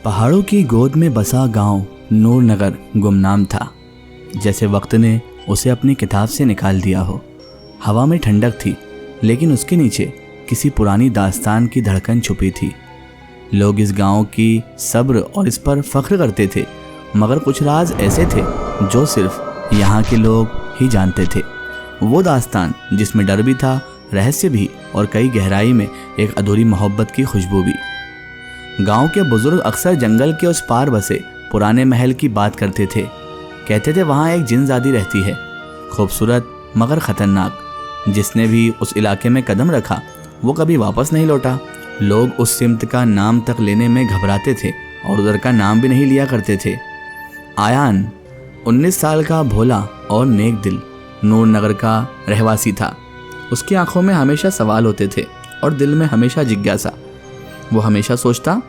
पहाड़ों की गोद में बसा गांव नूरनगर गुमनाम था, जैसे वक्त ने उसे अपनी किताब से निकाल दिया हो। हवा में ठंडक थी, लेकिन उसके नीचे किसी पुरानी दास्तान की धड़कन छुपी थी। लोग इस गांव की सब्र और इस पर फख्र करते थे, मगर कुछ राज ऐसे थे जो सिर्फ यहाँ के लोग ही जानते थे। वो दास्तान जिसमें डर भी था, रहस्य भी, और कई गहराई में एक अधूरी मोहब्बत की खुशबू भी। गांव के बुजुर्ग अक्सर जंगल के उस पार बसे पुराने महल की बात करते थे। कहते थे वहाँ एक जिनजादी रहती है, खूबसूरत मगर खतरनाक। जिसने भी उस इलाके में कदम रखा वो कभी वापस नहीं लौटा। लोग उस सिमत का नाम तक लेने में घबराते थे और उधर का नाम भी नहीं लिया करते थे। आयान 19 साल का भोला और नेक दिल नूरनगर का रहवासी था। उसकी आंखों में हमेशा सवाल होते थे और दिल में हमेशा जिज्ञासा। वो हमेशा सोचता,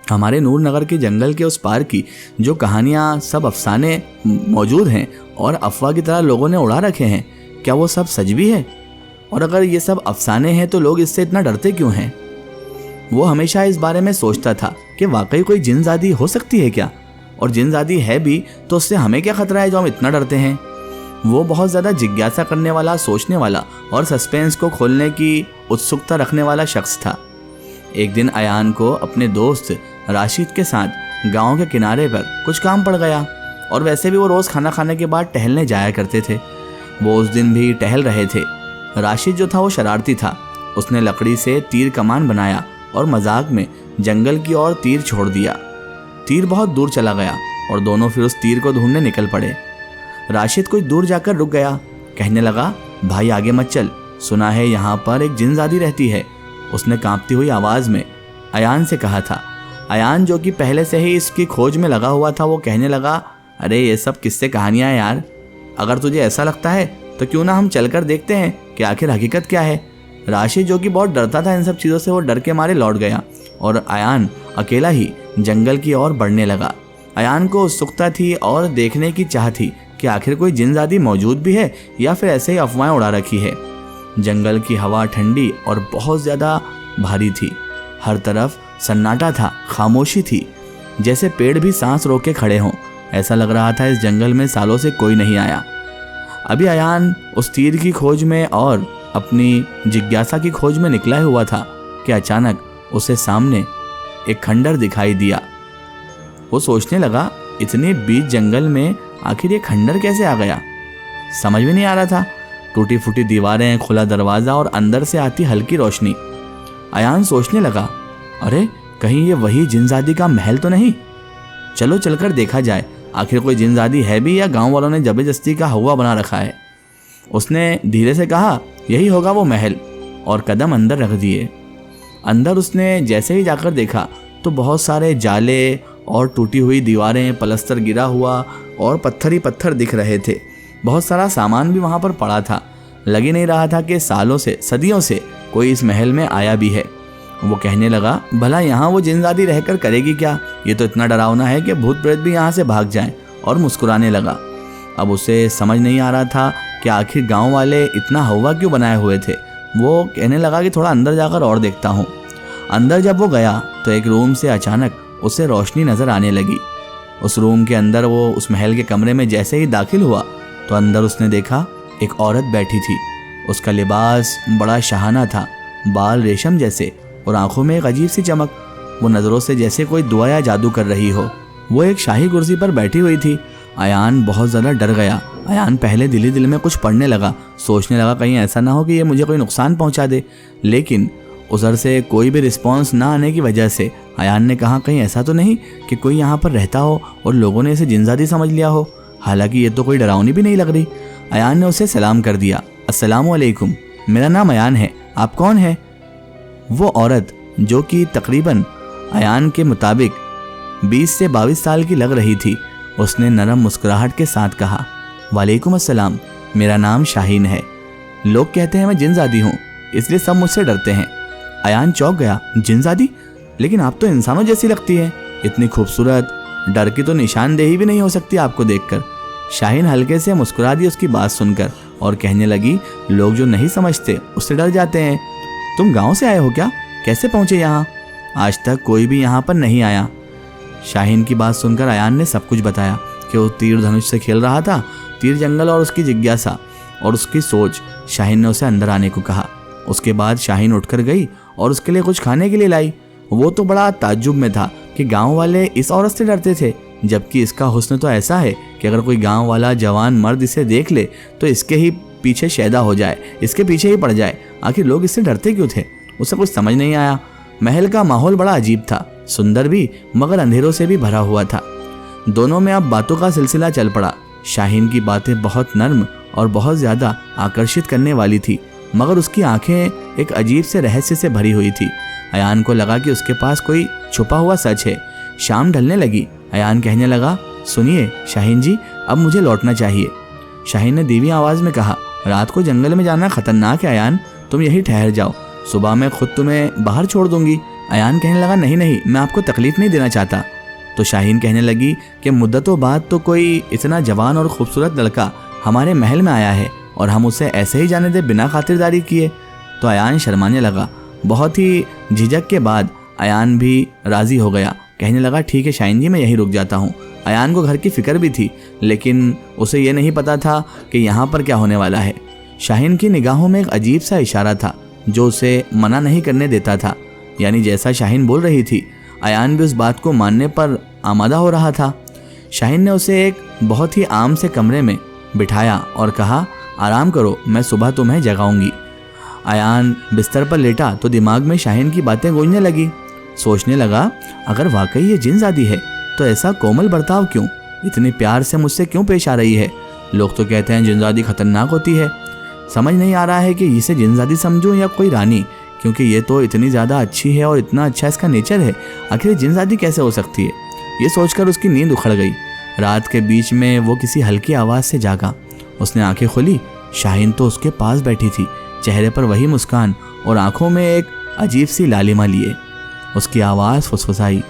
हमारे नूरनगर के जंगल के उस पार की जो कहानियाँ सब अफसाने मौजूद हैं और अफवाह की तरह लोगों ने उड़ा रखे हैं, क्या वो सब सच भी है? और अगर ये सब अफसाने हैं तो लोग इससे इतना डरते क्यों हैं? वो हमेशा इस बारे में सोचता था कि वाकई कोई जिनजादी हो सकती है क्या, और जिनजादी है भी तो उससे हमें क्या खतरा है जो हम इतना डरते हैं। वो बहुत ज़्यादा जिज्ञासा करने वाला, सोचने वाला और सस्पेंस को खोलने की उत्सुकता रखने वाला शख्स था। एक दिन अयान को अपने दोस्त राशिद के साथ गांव के किनारे पर कुछ काम पड़ गया, और वैसे भी वो रोज़ खाना खाने के बाद टहलने जाया करते थे। वो उस दिन भी टहल रहे थे। राशिद जो था वो शरारती था। उसने लकड़ी से तीर कमान बनाया और मजाक में जंगल की ओर तीर छोड़ दिया। तीर बहुत दूर चला गया और दोनों फिर उस तीर को ढूंढने निकल पड़े। राशिद कुछ दूर जाकर रुक गया, कहने लगा, भाई आगे मत चल, सुना है यहाँ पर एक जिनजादी रहती है। उसने कांपती हुई आवाज़ में अयान से कहा था। अयान जो कि पहले से ही इसकी खोज में लगा हुआ था, वो कहने लगा, अरे ये सब किस्से कहानियाँ हैं यार। अगर तुझे ऐसा लगता है तो क्यों ना हम चलकर देखते हैं कि आखिर हकीकत क्या है। राशिद जो कि बहुत डरता था इन सब चीज़ों से, वो डर के मारे लौट गया और अयान अकेला ही जंगल की ओर बढ़ने लगा। अयान को उत्सुकता थी और देखने की चाह थी कि आखिर कोई जिनजादी मौजूद भी है या फिर ऐसे ही अफवाहें उड़ा रखी है। जंगल की हवा ठंडी और बहुत ज़्यादा भारी थी। हर तरफ सन्नाटा था, खामोशी थी, जैसे पेड़ भी सांस रोक के खड़े हों। ऐसा लग रहा था इस जंगल में सालों से कोई नहीं आया। अभी अयान उस तीर की खोज में और अपनी जिज्ञासा की खोज में निकला हुआ था कि अचानक उसे सामने एक खंडर दिखाई दिया। वो सोचने लगा, इतने बीच जंगल में आखिर ये खंडर कैसे आ गया? समझ में नहीं आ रहा था। टूटी फूटी दीवारें, खुला दरवाज़ा और अंदर से आती हल्की रोशनी। अयान सोचने लगा, अरे कहीं ये वही जिनजादी का महल तो नहीं? चलो चलकर देखा जाए, आखिर कोई जिनजादी है भी या गांव वालों ने जबरदस्ती का हवा बना रखा है। उसने धीरे से कहा, यही होगा वो महल, और कदम अंदर रख दिए। अंदर उसने जैसे ही जाकर देखा तो बहुत सारे जाले और टूटी हुई दीवारें, पलस्तर गिरा हुआ और पत्थर ही पत्थर दिख रहे थे। बहुत सारा सामान भी वहाँ पर पड़ा था। लग ही नहीं रहा था कि सालों से, सदियों से कोई इस महल में आया भी है। वो कहने लगा, भला यहाँ वो जिनजादी रहकर करेगी क्या? ये तो इतना डरावना है कि भूत प्रेत भी यहाँ से भाग जाएं। और मुस्कुराने लगा। अब उसे समझ नहीं आ रहा था कि आखिर गांव वाले इतना हवा क्यों बनाए हुए थे। वो कहने लगा कि थोड़ा अंदर जाकर और देखता हूँ। अंदर जब वो गया तो एक रूम से अचानक उसे रोशनी नज़र आने लगी। उस रूम के अंदर वो उस महल के कमरे में जैसे ही दाखिल हुआ तो अंदर उसने देखा एक औरत बैठी थी। उसका लिबास बड़ा शाहाना था, बाल रेशम जैसे और आंखों में एक अजीब सी चमक। वो नज़रों से जैसे कोई दुआ या जादू कर रही हो। वो एक शाही कुर्सी पर बैठी हुई थी। अयान बहुत ज़्यादा डर गया। अयान पहले दिल ही दिल में कुछ पढ़ने लगा, सोचने लगा कहीं ऐसा ना हो कि ये मुझे कोई नुकसान पहुंचा दे। लेकिन उधर से कोई भी रिस्पॉन्स ना आने की वजह से अयान ने कहा, कहीं ऐसा तो नहीं कि कोई यहाँ पर रहता हो और लोगों ने इसे जिनजादी समझ लिया हो। हालांकि ये तो कोई डरावनी भी नहीं लग रही। अयान ने उसे सलाम कर दिया, अस्सलामु अलैकुम, मेरा नाम अयान है, आप कौन हैं? वो औरत जो कि तकरीबन अयान के मुताबिक 20 से 22 साल की लग रही थी, उसने नरम मुस्कुराहट के साथ कहा, वालेकुम अस्सलाम, मेरा नाम शाहीन है। लोग कहते हैं मैं जिनजादी हूँ, इसलिए सब मुझसे डरते हैं। अयान चौंक गया, जिनजादी? लेकिन आप तो इंसानों जैसी लगती हैं, इतनी खूबसूरत, डर की तो निशानदेही भी नहीं हो सकती आपको देखकर। शाहीन हल्के से मुस्कुरा दी उसकी बात सुनकर और कहने लगी, लोग जो नहीं समझते उससे डर जाते हैं। तुम गांव से आए हो क्या? कैसे पहुंचे यहाँ? आज तक कोई भी यहाँ पर नहीं आया। शाहीन की बात सुनकर अयान ने सब कुछ बताया कि वो तीर धनुष से खेल रहा था, तीर जंगल और उसकी जिज्ञासा और उसकी सोच। शाहीन ने उसे अंदर आने को कहा। उसके बाद शाहीन उठकर गई और उसके लिए कुछ खाने के लिए लाई। वो तो बड़ा ताज्जुब में था कि गांव वाले इस औरत से डरते थे, जबकि इसका हुस्न तो ऐसा है कि अगर कोई गांव वाला जवान मर्द इसे देख ले तो इसके ही पीछे शैदा हो जाए, इसके पीछे ही पड़ जाए। आखिर लोग इससे डरते क्यों थे, उसे कुछ समझ नहीं आया। महल का माहौल बड़ा अजीब था, सुंदर भी मगर अंधेरों से भी भरा हुआ था। दोनों में अब बातों का सिलसिला चल पड़ा। शाहीन की बातें बहुत नर्म और बहुत ज्यादा आकर्षित करने वाली थी, मगर उसकी आंखें एक अजीब से रहस्य से भरी हुई थी। अयान को लगा कि उसके पास कोई छुपा हुआ सच है। शाम ढलने लगी। अयान कहने लगा, सुनिए शाहीन जी, अब मुझे लौटना चाहिए। शाहीन ने धीमी आवाज में कहा, रात को जंगल में जाना खतरनाक है अयान, तुम यही ठहर जाओ, सुबह मैं खुद तुम्हें बाहर छोड़ दूंगी। अयान कहने लगा, नहीं नहीं, मैं आपको तकलीफ नहीं देना चाहता। तो शाहीन कहने लगी कि मुद्दतों बाद तो कोई इतना जवान और खूबसूरत लड़का हमारे महल में आया है और हम उसे ऐसे ही जाने दे बिना खातिरदारी किए। तो अयान शर्माने लगा। बहुत ही झिझक के बाद अयान भी राजी हो गया। कहने लगा, ठीक है शाहीन जी, मैं यहीं रुक जाता हूँ। अयान को घर की फिक्र भी थी, लेकिन उसे ये नहीं पता था कि यहाँ पर क्या होने वाला है। शाहीन की निगाहों में एक अजीब सा इशारा था जो उसे मना नहीं करने देता था। यानी जैसा शाहीन बोल रही थी, अयान भी उस बात को मानने पर आमादा हो रहा था। शाहीन ने उसे एक बहुत ही आम से कमरे में बिठाया और कहा, आराम करो, मैं सुबह तुम्हें जगाऊंगी। अयान बिस्तर पर लेटा तो दिमाग में शाहीन की बातें गूंजने लगी। सोचने लगा, अगर वाकई ये जिनजादी है तो ऐसा कोमल बर्ताव क्यों, इतने प्यार से मुझसे क्यों पेश आ रही है। लोग तो कहते हैं जिनजादी खतरनाक होती है। समझ नहीं आ रहा है कि इसे जिनजादी समझूं या कोई रानी, क्योंकि ये तो इतनी ज़्यादा अच्छी है और इतना अच्छा इसका नेचर है। आखिर जिनजादी कैसे हो सकती है। ये सोचकर उसकी नींद उखड़ गई। रात के बीच में वो किसी हल्की आवाज़ से जागा। उसने आंखें खोली। शाहीन तो उसके पास बैठी थी, चेहरे पर वही मुस्कान और आंखों में एक अजीब सी लालिमा लिए। उसकी आवाज़ फुसफुसाई,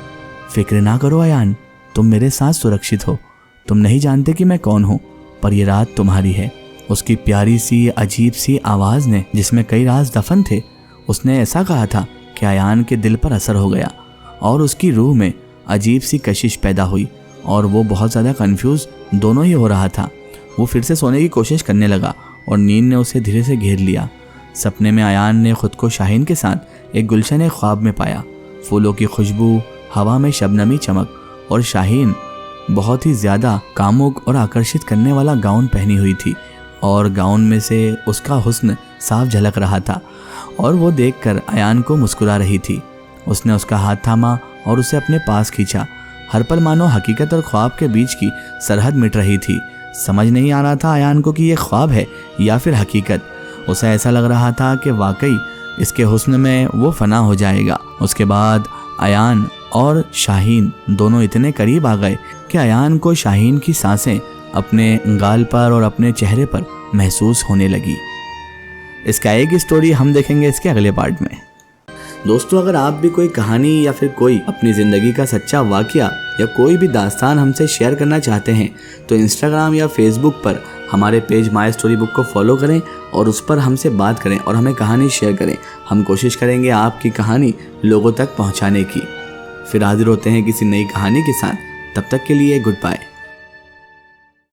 फिक्र ना करो अयान, तुम मेरे साथ सुरक्षित हो। तुम नहीं जानते कि मैं कौन हूँ, पर यह रात तुम्हारी है। उसकी प्यारी सी अजीब सी आवाज़ ने, जिसमें कई राज दफन थे, उसने ऐसा कहा था कि अयान के दिल पर असर हो गया और उसकी रूह में अजीब सी कशिश पैदा हुई और वो बहुत ज़्यादा कंफ्यूज दोनों ही हो रहा था। वो फिर से सोने की कोशिश करने लगा और नींद ने उसे धीरे से घेर लिया। सपने में अयान ने खुद को शाहीन के साथ एक गुलशन ख्वाब में पाया। फूलों की खुशबू, हवा में शबनमी चमक और शाहीन बहुत ही ज़्यादा कामुक और आकर्षित करने वाला गाउन पहनी हुई थी और गाउन में से उसका हुस्न साफ झलक रहा था और वो देखकर अयान को मुस्कुरा रही थी। उसने उसका हाथ थामा और उसे अपने पास खींचा। हर पल मानो हकीकत और ख्वाब के बीच की सरहद मिट रही थी। समझ नहीं आ रहा था अयान को कि ये ख्वाब है या फिर हकीकत। उसे ऐसा लग रहा था कि वाकई इसके हुस्न में वो फना हो जाएगा। उसके बाद अयान और शाहीन दोनों इतने करीब आ गए कि अयान को शाहीन की सांसें अपने गाल पर और अपने चेहरे पर महसूस होने लगी। इसका एक स्टोरी हम देखेंगे इसके अगले पार्ट में। दोस्तों, अगर आप भी कोई कहानी या फिर कोई अपनी ज़िंदगी का सच्चा वाकया या कोई भी दास्तान हमसे शेयर करना चाहते हैं तो इंस्टाग्राम या फेसबुक पर हमारे पेज माय स्टोरी बुक को फॉलो करें और उस पर हमसे बात करें और हमें कहानी शेयर करें। हम कोशिश करेंगे आपकी कहानी लोगों तक पहुंचाने की। फिर हाजिर होते हैं किसी नई कहानी के साथ। तब तक के लिए गुड बाय।